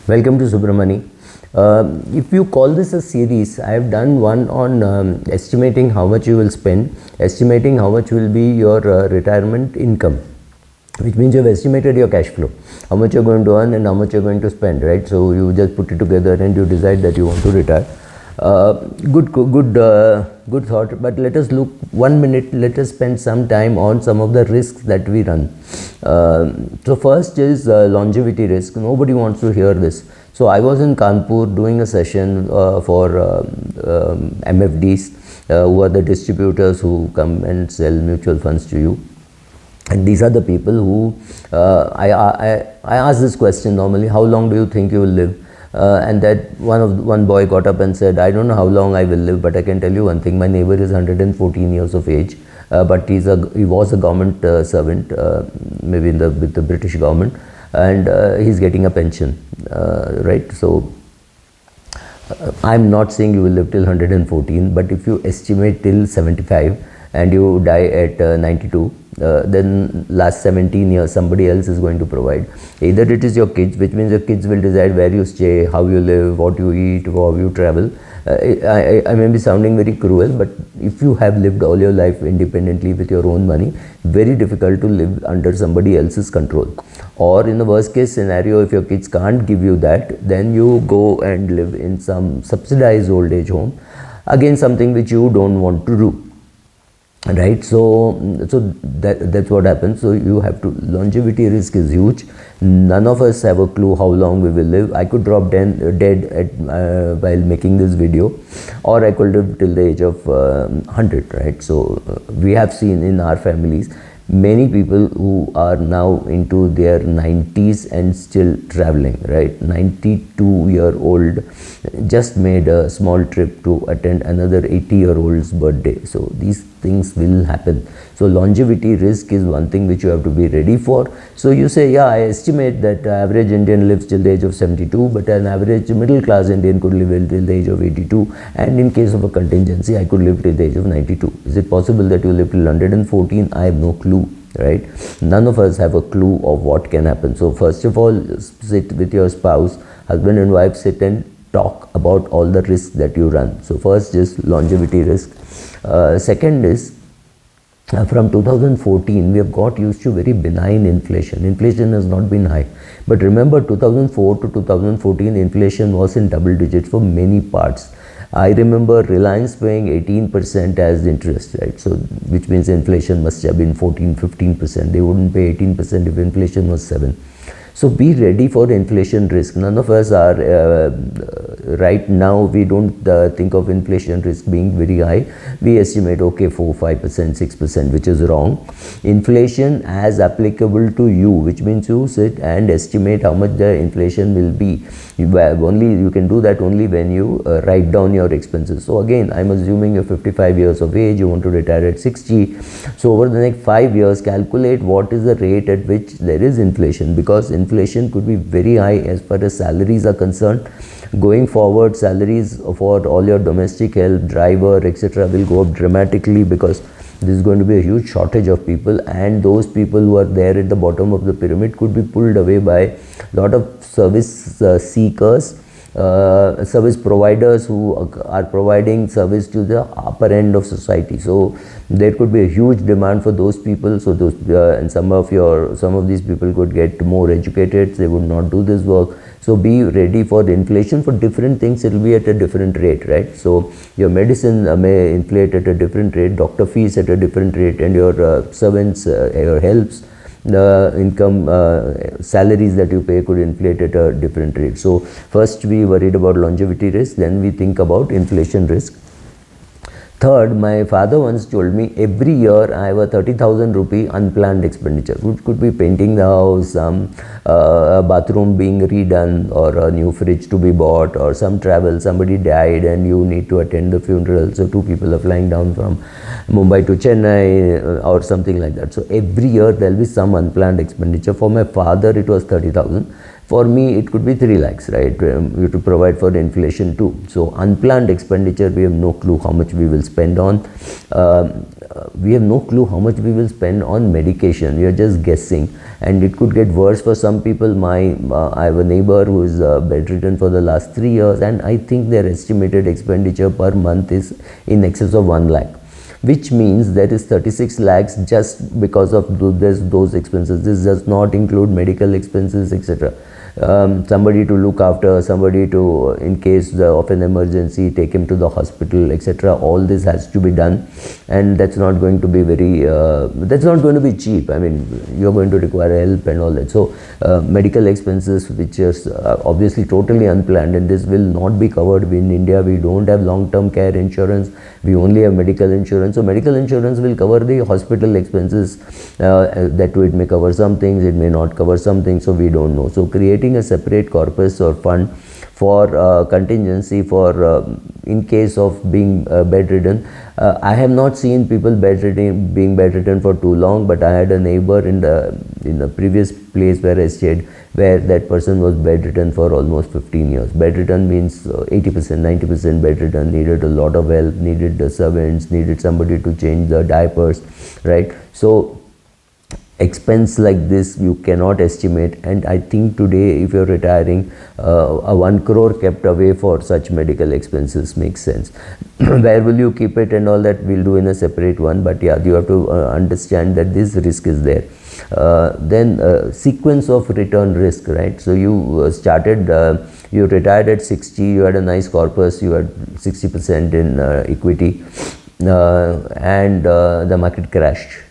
Welcome to Subramani. If you call this a series, I have done one on estimating how much you will spend, estimating how much will be your retirement income, which means you have estimated your cash flow, how much you're going to earn and how much you're going to spend, right? So you just put it together and you decide that you want to retire. Good thought, but let us look 1 minute, let us spend some time on some of the risks that we run. So first is longevity risk. Nobody wants to hear this. So I was in Kanpur doing a session for MFDs, who are the distributors who come and sell mutual funds to you. And these are the people who, I ask this question normally, how long do you think you will live? And that one boy got up and said, I don't know how long I will live, but I can tell you one thing, my neighbor is 114 years of age, but he was a government servant, maybe with the British government, and he's getting a pension, right? So I'm not saying you will live till 114, but if you estimate till 75 and you die at 92, then last 17 years somebody else is going to provide. Either it is your kids, which means your kids will decide where you stay, how you live, what you eat, how you travel. I may be sounding very cruel, but if you have lived all your life independently with your own money, very difficult to live under somebody else's control. Or in the worst case scenario, if your kids can't give you that, then you go and live in some subsidized old age home, again something which you don't want to do. Right, so that's what happens. So you have to, longevity risk is huge. None of us have a clue how long we will live. I could drop dead while making this video, or I could live till the age of 100, right? So we have seen in our families many people who are now into their 90s and still traveling, right? 92-year-old just made a small trip to attend another 80-year-old's birthday. So these things will happen. So longevity risk is one thing which you have to be ready for. So you say, yeah, I estimate that average Indian lives till the age of 72, but an average middle class Indian could live till the age of 82, and in case of a contingency I could live till the age of 92. Is it possible that you live till 114? I have no clue, right? None of us have a clue of what can happen. So first of all, sit with your spouse, husband and wife, sit and talk about all the risks that you run. So first is longevity risk. Second is, from 2014 we have got used to very benign inflation. Inflation has not been high, but remember 2004 to 2014 inflation was in double digits for many parts. I remember Reliance paying 18% as interest, right? So which means inflation must have been 14-15%. They wouldn't pay 18% if inflation was 7. So be ready for inflation risk. None of us are, right now, we don't think of inflation risk being very high. We estimate, okay, 4, 5%, 6%, which is wrong. Inflation as applicable to you, which means you sit and estimate how much the inflation will be. You can do that only when you write down your expenses. So again, I'm assuming you're 55 years of age, you want to retire at 60. So over the next 5 years, calculate what is the rate at which there is inflation, because inflation could be very high as far as salaries are concerned. Going forward, salaries for all your domestic help, driver, etc. will go up dramatically, because there is going to be a huge shortage of people, and those people who are there at the bottom of the pyramid could be pulled away by a lot of service seekers, service providers who are providing service to the upper end of society. So there could be a huge demand for those people. So those and some of these people could get more educated. They would not do this work. So be ready for the inflation. For different things it will be at a different rate, right? So your medicine may inflate at a different rate, doctor fees at a different rate, and your servants, your helps, the income, salaries that you pay could inflate at a different rate. So first we worried about longevity risk, then we think about inflation risk. Third, my father once told me, every year I have a 30,000 rupee unplanned expenditure, which could be painting the house, some bathroom being redone, or a new fridge to be bought, or some travel, somebody died and you need to attend the funeral. So 2 people are flying down from Mumbai to Chennai, or something like that. So every year there will be some unplanned expenditure. For my father it was 30,000. For me, it could be 3 lakhs, right? You have to provide for inflation too. So unplanned expenditure, we have no clue how much we will spend on. We have no clue how much we will spend on medication. We are just guessing, and it could get worse for some people. I have a neighbor who is bedridden for the last 3 years, and I think their estimated expenditure per month is in excess of 1 lakh. Which means there is 36 lakhs just because of those expenses. This does not include medical expenses, etc. Somebody to look after, somebody to, in case of an emergency, take him to the hospital, etc. All this has to be done, and that's not going to be that's not going to be cheap. I mean, you're going to require help and all that. So medical expenses, which is obviously totally unplanned, and this will not be covered. In India, we don't have long-term care insurance. We only have medical insurance. So medical insurance will cover the hospital expenses. That way, it may cover some things, it may not cover some things, so we don't know. So creating a separate corpus or fund for contingency for in case of being bedridden. I have not seen people being bedridden for too long, but I had a neighbor in the previous place where I stayed, where that person was bedridden for almost 15 years. Bedridden means 80%, 90% bedridden, needed a lot of help, needed the servants, needed somebody to change the diapers, right? So expense like this you cannot estimate, and I think today if you're retiring, a 1 crore kept away for such medical expenses makes sense. Where will you keep it and all that, we'll do in a separate one, but yeah, you have to understand that this risk is there. Then sequence of return risk, right? So you you retired at 60, you had a nice corpus, you had 60% in equity, and the market crashed.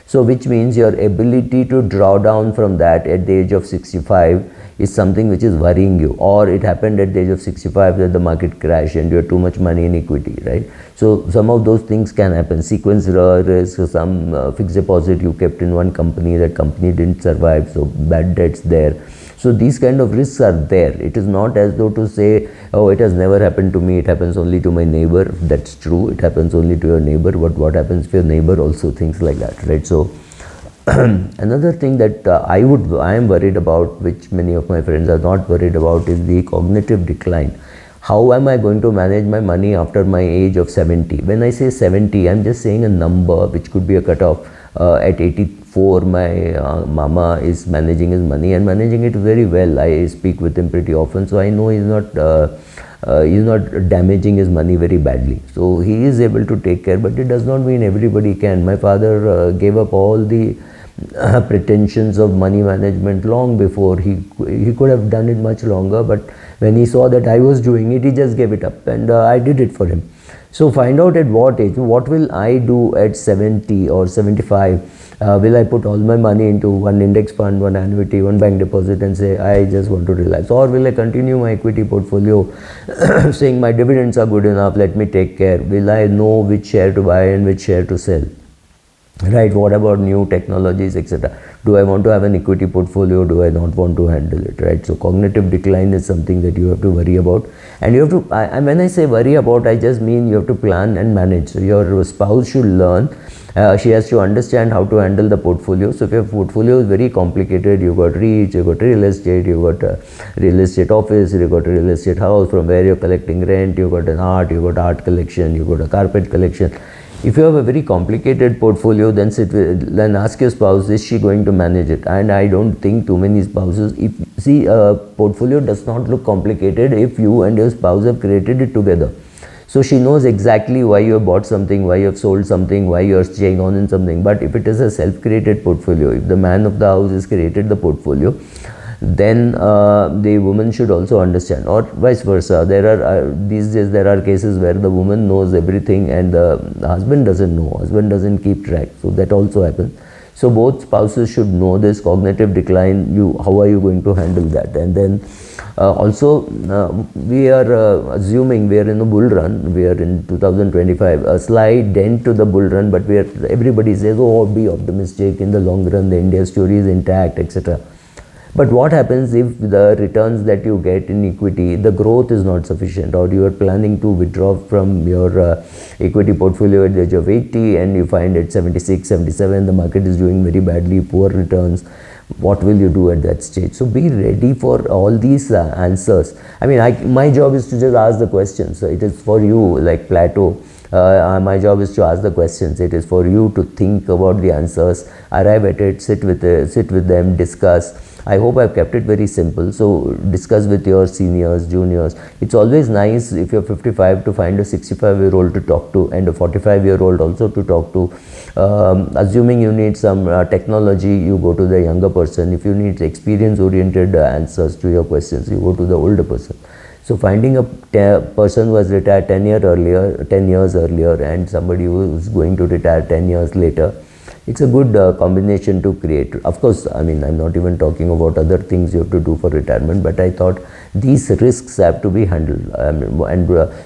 So which means your ability to draw down from that at the age of 65 is something which is worrying you, or it happened at the age of 65 that the market crashed and you have too much money in equity, right? So some of those things can happen. Sequence risk, some fixed deposit you kept in one company, that company didn't survive, so bad debts there. So these kind of risks are there. It is not as though to say, oh, it has never happened to me, it happens only to my neighbor. That's true, it happens only to your neighbor, but what happens if your neighbor also thinks like that, right? So another thing that I am worried about, which many of my friends are not worried about, is the cognitive decline. How am I going to manage my money after my age of 70? When I say 70, I'm just saying a number which could be a cutoff. At 84, my mama is managing his money and managing it very well. I speak with him pretty often, so I know he's not damaging his money very badly. So he is able to take care, but it does not mean everybody can. My father gave up all the pretensions of money management long before. He could have done it much longer, but when he saw that I was doing it, he just gave it up, and I did it for him. So find out at what age, what will I do at 70 or 75? Will I put all my money into one index fund, one annuity, one bank deposit and say, I just want to relax? Or will I continue my equity portfolio saying my dividends are good enough, let me take care? Will I know which share to buy and which share to sell? Right, what about new technologies, etc.? Do I want to have an equity portfolio? Do I not want to handle it, right? So cognitive decline is something that you have to worry about, and you have to, when I say worry about, I just mean you have to plan and manage. So your spouse should learn, she has to understand how to handle the portfolio. So if your portfolio is very complicated, you've got REITs, you've got real estate, you've got a real estate office, you've got a real estate house from where you're collecting rent, you've got an art, you've got art collection, you've got a carpet collection. If you have a very complicated portfolio, then ask your spouse, is she going to manage it? And I don't think too many spouses, a portfolio does not look complicated if you and your spouse have created it together. So she knows exactly why you have bought something, why you have sold something, why you are staying on in something. But if it is a self-created portfolio, if the man of the house has created the portfolio, then the woman should also understand, or vice versa. These days there are cases where the woman knows everything and the husband doesn't know, husband doesn't keep track, so that also happens. So both spouses should know this cognitive decline, how are you going to handle that? And then also we are assuming we are in a bull run, we are in 2025, a slight dent to the bull run, but everybody says, oh, be optimistic, in the long run the India story is intact, etc. But what happens if the returns that you get in equity, the growth is not sufficient, or you are planning to withdraw from your equity portfolio at the age of 80 and you find at 76, 77 the market is doing very badly, poor returns. what will you do at that stage? So be ready for all these answers. I mean, my job is to just ask the questions. So it is for you, like Plato. My job is to ask the questions. It is for you to think about the answers, arrive at it, sit with them, discuss. I hope I've kept it very simple. So discuss with your seniors, juniors. It's always nice if you're 55 to find a 65-year-old to talk to and a 45-year-old also to talk to. Assuming you need some technology, you go to the younger person. If you need experience-oriented answers to your questions, you go to the older person. So finding a person who was retired 10 years earlier and somebody who is going to retire 10 years later, it's a good combination to create. Of course, I mean, I'm not even talking about other things you have to do for retirement, but I thought these risks have to be handled.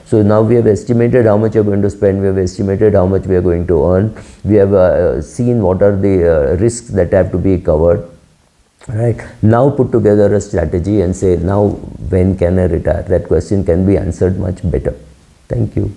So now we have estimated how much you're going to spend, we have estimated how much we are going to earn, we have seen what are the risks that have to be covered. Right, now put together a strategy and say, now when can I retire? That question can be answered much better. Thank you.